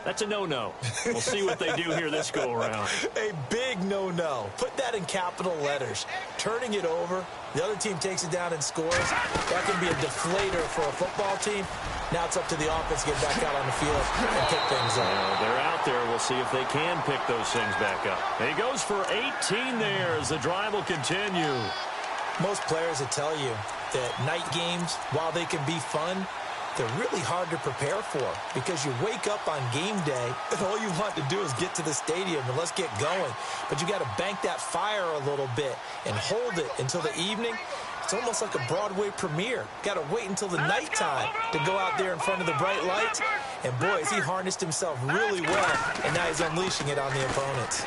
That's a no-no. We'll see what they do here this go-around. A big no-no. Put that in capital letters. Turning it over, the other team takes it down and scores. That can be a deflator for a football team. Now it's up to the offense to get back out on the field and pick things up. They're out there. We'll see if they can pick those things back up. He goes for 18 there as the drive will continue. Most players will tell you that night games, while they can be fun, they're really hard to prepare for because you wake up on game day and all you want to do is get to the stadium and let's get going. But you got to bank that fire a little bit and hold it until the evening. It's almost like a Broadway premiere. Got to wait until the nighttime to go out there in front of the bright lights. And boy, has he harnessed himself really well, and now he's unleashing it on the opponents.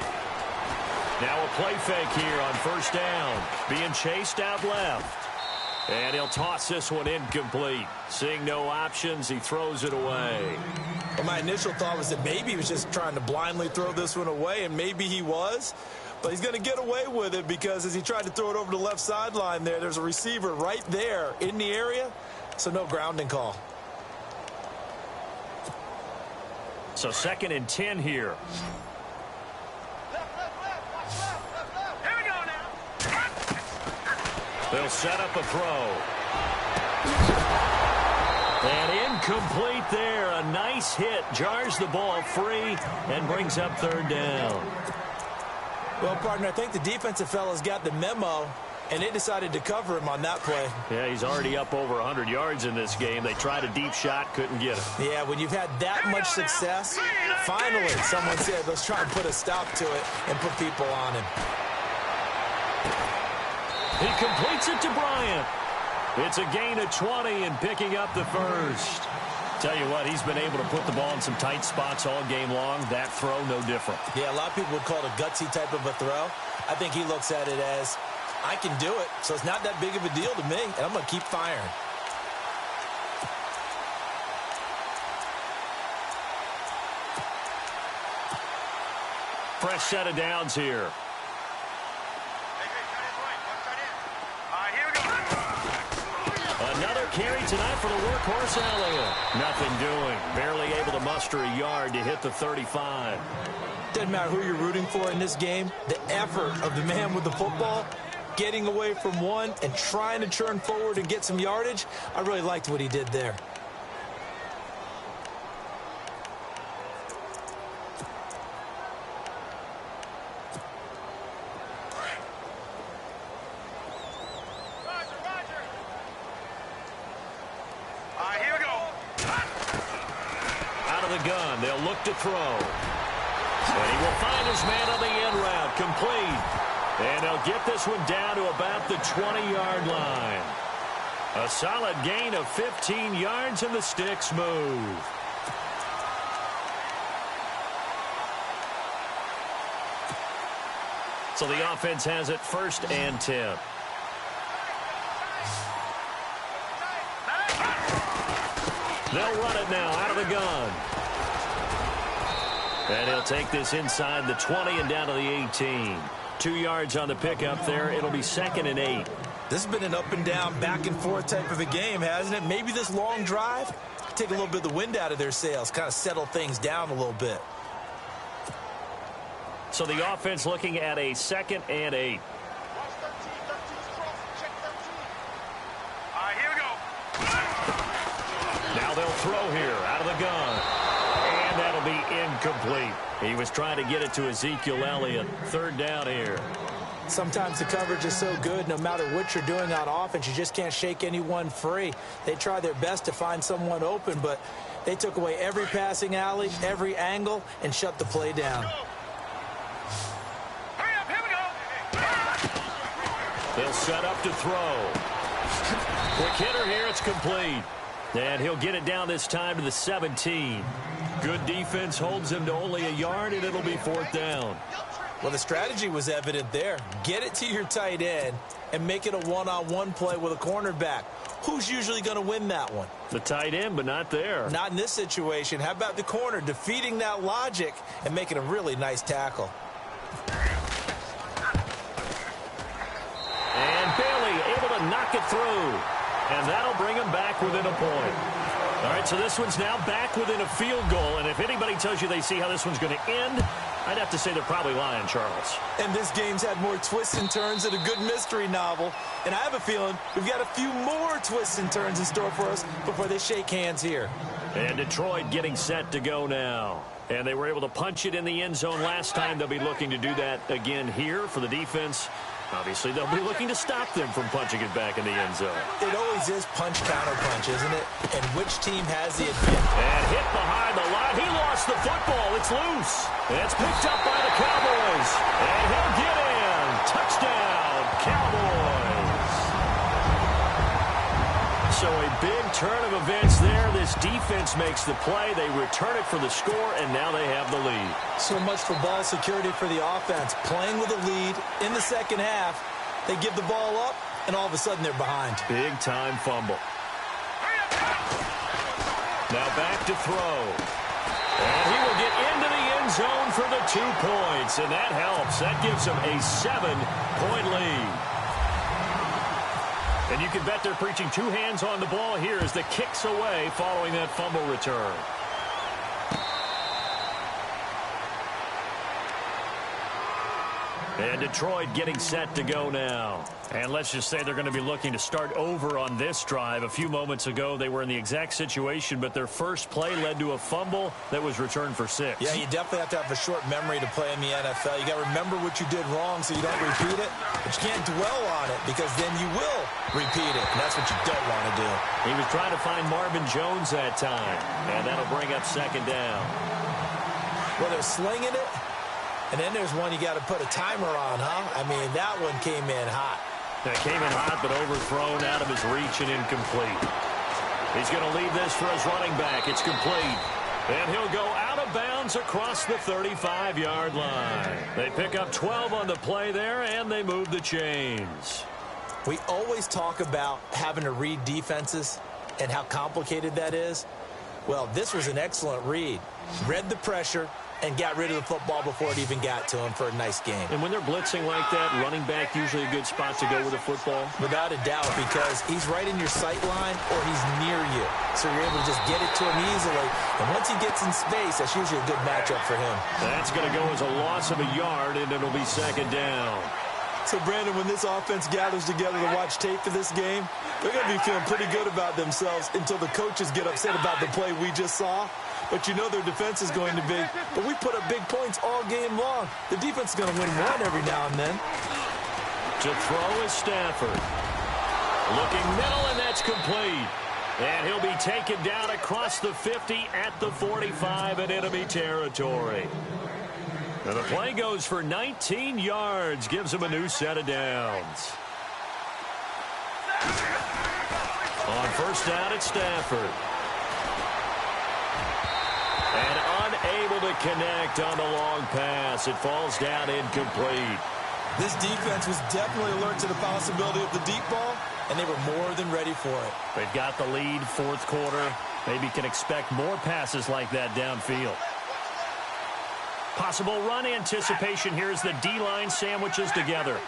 Now a play fake here on first down. Being chased out left. And he'll toss this one incomplete. Seeing no options, he throws it away. Well, my initial thought was that maybe he was just trying to blindly throw this one away, and maybe he was. But he's going to get away with it because as he tried to throw it over the left sideline there's a receiver right there in the area, so no grounding call. So 2nd and 10 here. They'll set up a throw. And incomplete there. A nice hit. Jars the ball free and brings up 3rd down. Well, partner, I think the defensive fellas got the memo, and they decided to cover him on that play. Yeah, he's already up over 100 yards in this game. They tried a deep shot, couldn't get it. Yeah, when you've had that much success, finally someone said, let's try and put a stop to it and put people on him. He completes it to Bryant. It's a gain of 20 and picking up the first. Tell you what, he's been able to put the ball in some tight spots all game long. That throw, no different. Yeah, a lot of people would call it a gutsy type of a throw. I think he looks at it as, I can do it, so it's not that big of a deal to me, and I'm going to keep firing. Fresh set of downs here. Another carry tonight for the workhorse Elliott. Nothing doing. Barely able to muster a yard to hit the 35. Doesn't matter who you're rooting for in this game. The effort of the man with the football, getting away from one and trying to turn forward and get some yardage, I really liked what he did there. They'll look to throw. And he will find his man on the end route. Complete. And they'll get this one down to about the 20-yard line. A solid gain of 15 yards and the sticks move. So the offense has it 1st and 10. They'll run it now out of the gun. And he'll take this inside the 20 and down to the 18. 2 yards on the pickup there. It'll be 2nd and 8. This has been an up and down, back and forth type of a game, hasn't it? Maybe this long drive take a little bit of the wind out of their sails, kind of settle things down a little bit. So the offense looking at a 2nd and 8. Here we go. Now they'll throw here out of the gun. And that'll be incomplete. He was trying to get it to Ezekiel Elliott. 3rd down here. Sometimes the coverage is so good, no matter what you're doing on offense, you just can't shake anyone free. They try their best to find someone open, but they took away every passing alley, every angle, and shut the play down. Hurry up, here we go. They'll set up to throw. Quick hitter here, it's complete. And he'll get it down this time to the 17. Good defense holds him to only a yard, and it'll be 4th down. Well, the strategy was evident there. Get it to your tight end and make it a one-on-one play with a cornerback. Who's usually going to win that one? The tight end, but not there. Not in this situation. How about the corner defeating that logic and making a really nice tackle? And barely able to knock it through. And that'll bring him back within a point. All right, so this one's now back within a field goal, and if anybody tells you they see how this one's going to end, I'd have to say they're probably lying, Charles. And this game's had more twists and turns than a good mystery novel. And I have a feeling we've got a few more twists and turns in store for us before they shake hands here. And Detroit getting set to go now. And they were able to punch it in the end zone last time. They'll be looking to do that again here for the defense. Obviously, they'll be looking to stop them from punching it back in the end zone. It always is punch-counter-punch, isn't it? And which team has the advantage? And hit behind the line. He lost the football. It's loose. It's picked up by the Cowboys. And he'll get in. Touchdown, Cowboys. So a big turn of events there. This defense makes the play. They return it for the score, and now they have the lead. So much for ball security for the offense. Playing with a lead in the second half, they give the ball up, and all of a sudden they're behind. Big-time fumble. Now back to throw. And he will get into the end zone for the 2 points, and that helps. That gives them a 7-point lead. And you can bet they're preaching 2 hands on the ball here as the kick's away following that fumble return. And Detroit getting set to go now. And let's just say they're going to be looking to start over on this drive. A few moments ago, they were in the exact situation, but their first play led to a fumble that was returned for 6. Yeah, you definitely have to have a short memory to play in the NFL. You got to remember what you did wrong so you don't repeat it, but you can't dwell on it because then you will repeat it, and that's what you don't want to do. He was trying to find Marvin Jones that time, and that'll bring up 2nd down. Well, they're slinging it. And then there's one you got to put a timer on, huh? I mean, that one came in hot. That came in hot, but overthrown out of his reach and incomplete. He's going to leave this for his running back. It's complete. And he'll go out of bounds across the 35-yard line. They pick up 12 on the play there, and they move the chains. We always talk about having to read defenses and how complicated that is. Well, this was an excellent read. Read the pressure and got rid of the football before it even got to him for a nice game. And when they're blitzing like that, running back usually a good spot to go with the football? Without a doubt, because he's right in your sight line or he's near you. So you're able to just get it to him easily. And once he gets in space, that's usually a good matchup for him. That's going to go as a loss of a yard, and it'll be 2nd down. So, Brandon, when this offense gathers together to watch tape for this game, they're going to be feeling pretty good about themselves until the coaches get upset about the play we just saw. But you know their defense is going to be, but we put up big points all game long. The defense is going to win one every now and then. To throw is Stafford. Looking middle, and that's complete. And he'll be taken down across the 50 at the 45 in enemy territory. And the play goes for 19 yards, gives him a new set of downs. On 1st down, it's Stafford. And unable to connect on the long pass. It falls down incomplete. This defense was definitely alert to the possibility of the deep ball, and they were more than ready for it. They've got the lead, 4th quarter. Maybe can expect more passes like that downfield. Possible run anticipation here as the D-line sandwiches together.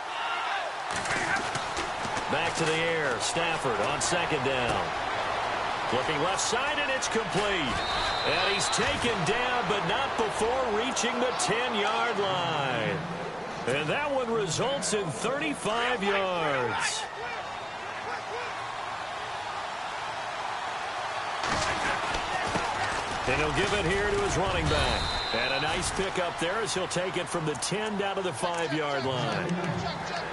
Back to the air. Stafford on 2nd down. Looking left side, and it's complete. And he's taken down, but not before reaching the 10-yard line. And that one results in 35 yards. And he'll give it here to his running back. And a nice pickup there as he'll take it from the 10 down to the 5-yard line.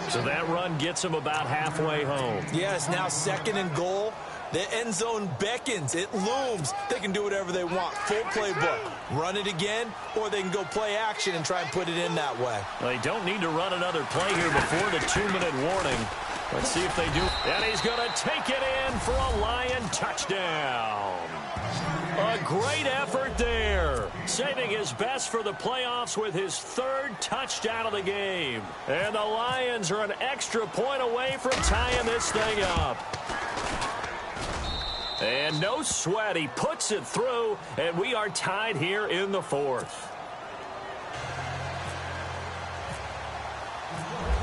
So that run gets him about halfway home. Yeah, it's now 2nd and goal. The end zone beckons. It looms. They can do whatever they want. Full playbook. Run it again, or they can go play action and try and put it in that way. They don't need to run another play here before the 2-minute warning. Let's see if they do. And he's going to take it in for a Lion touchdown. A great effort there. Saving his best for the playoffs with his 3rd touchdown of the game. And the Lions are an extra point away from tying this thing up. And no sweat. He puts it through, and we are tied here in the 4th.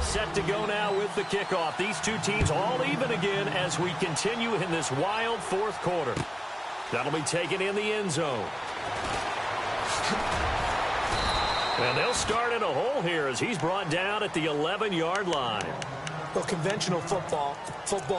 Set to go now with the kickoff. These two teams all even again as we continue in this wild 4th quarter. That'll be taken in the end zone. And they'll start in a hole here as he's brought down at the 11-yard line. Well, conventional football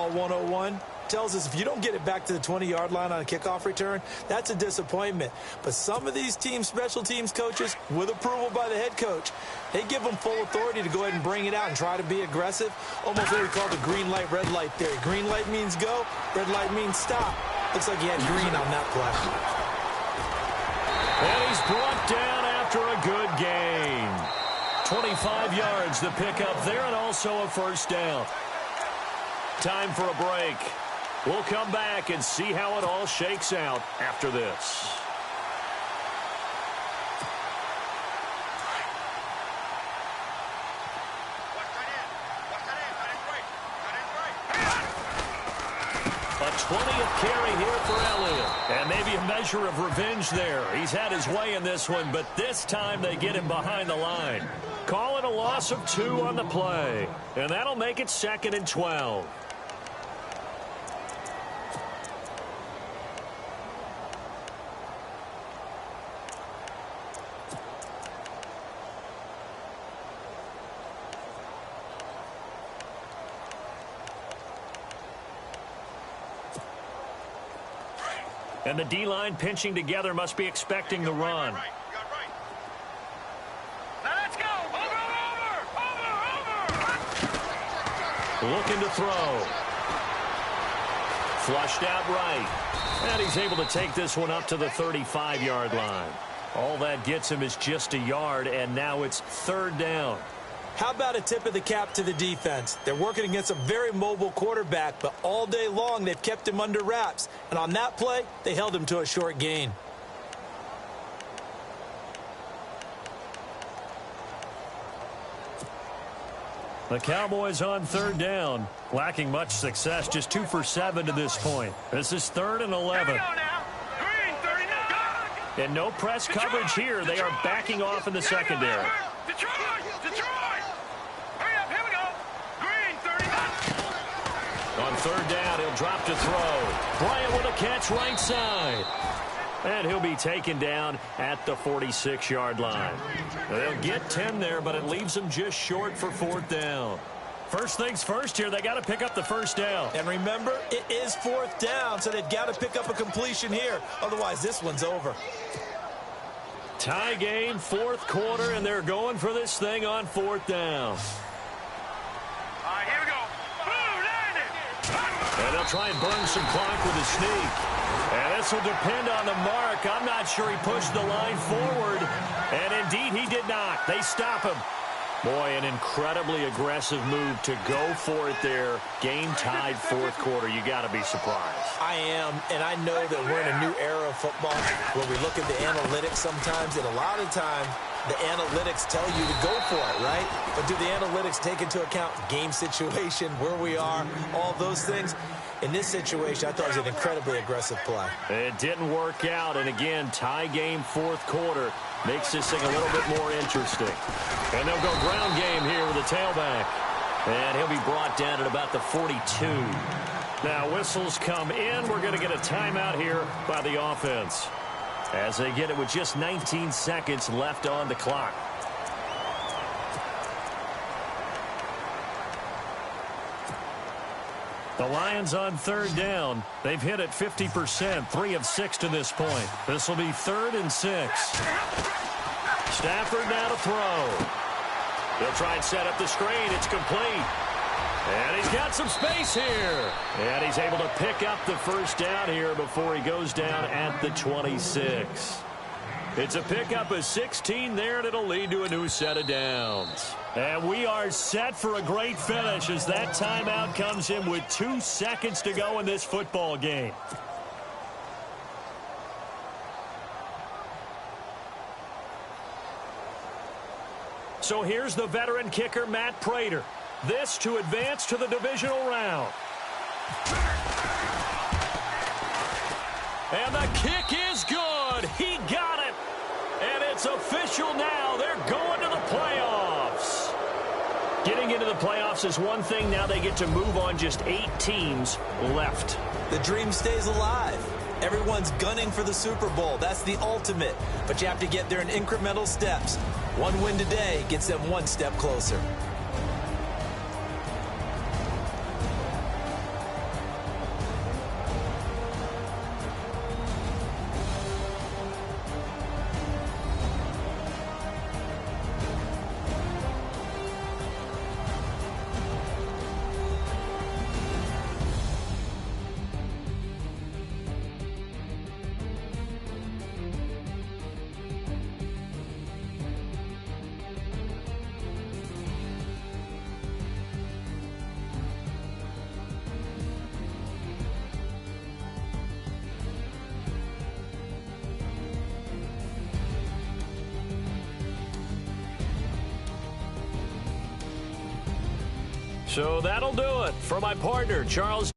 101, tells us if you don't get it back to the 20-yard line on a kickoff return, that's a disappointment. But some of these teams, special teams coaches, with approval by the head coach, they give them full authority to go ahead and bring it out and try to be aggressive. Almost what we call the green light, red light theory. Green light means go, red light means stop. Looks like he had green on that play. And he's brought down after a good gain. 25 yards the pickup there, and also a first down. Time for a break. We'll come back and see how it all shakes out after this. A 20th carry here for Elliott. And maybe a measure of revenge there. He's had his way in this one, but this time they get him behind the line. Call it a loss of 2 on the play. And that'll make it 2nd and 12. And the D-line pinching together must be expecting the run. Now let's go. Over. Looking to throw. Flushed out right. And he's able to take this one up to the 35-yard line. All that gets him is just a yard, and now it's 3rd down. How about a tip of the cap to the defense? They're working against a very mobile quarterback, but all day long they've kept him under wraps. And on that play, they held him to a short gain. The Cowboys on 3rd down, lacking much success, just 2 for 7 to this point. This is 3rd and 11. Here we go now. Green 39. And no press coverage here. They are backing off in the secondary. Detroit. Hurry up. Here we go. Green 39. On 3rd down, he'll drop to throw. Bryant with a catch right side. And he'll be taken down at the 46-yard line. They'll get 10 there, but it leaves them just short for 4th down. First things first here, they got to pick up the first down. And remember, it is 4th down, so they've got to pick up a completion here. Otherwise, this one's over. Tie game, 4th quarter, and they're going for this thing on 4th down. All right, here we go. Blue landed. And they'll try and burn some clock with a sneak. And this will depend on the mark. I'm not sure he pushed the line forward. And indeed, he did not. They stop him. Boy, an incredibly aggressive move to go for it there. Game tied 4th quarter. You got to be surprised. I am, and I know that we're in a new era of football where we look at the analytics sometimes, and a lot of time the analytics tell you to go for it, right? But do the analytics take into account game situation, where we are, all those things? In this situation, I thought it was an incredibly aggressive play. It didn't work out, and again, tie game 4th quarter makes this thing a little bit more interesting. And they'll go ground game here with the tailback. And he'll be brought down at about the 42. Now, whistles come in. We're going to get a timeout here by the offense, as they get it with just 19 seconds left on the clock. The Lions on 3rd down. They've hit it 50%, 3 of 6 to this point. This will be 3rd and 6. Stafford now to throw. He'll try and set up the screen. It's complete. And he's got some space here. And he's able to pick up the first down here before he goes down at the 26. It's a pickup of 16 there, and it'll lead to a new set of downs. And we are set for a great finish as that timeout comes in with 2 seconds to go in this football game. So here's the veteran kicker, Matt Prater. This to advance to the divisional round. And the kick is good. He got it. And it's official now. They're going to the playoffs. Getting into the playoffs is one thing. Now they get to move on. Just 8 teams left. The dream stays alive. Everyone's gunning for the Super Bowl. That's the ultimate. But you have to get there in incremental steps. One win today gets them one step closer. So that'll do it for my partner, Charles.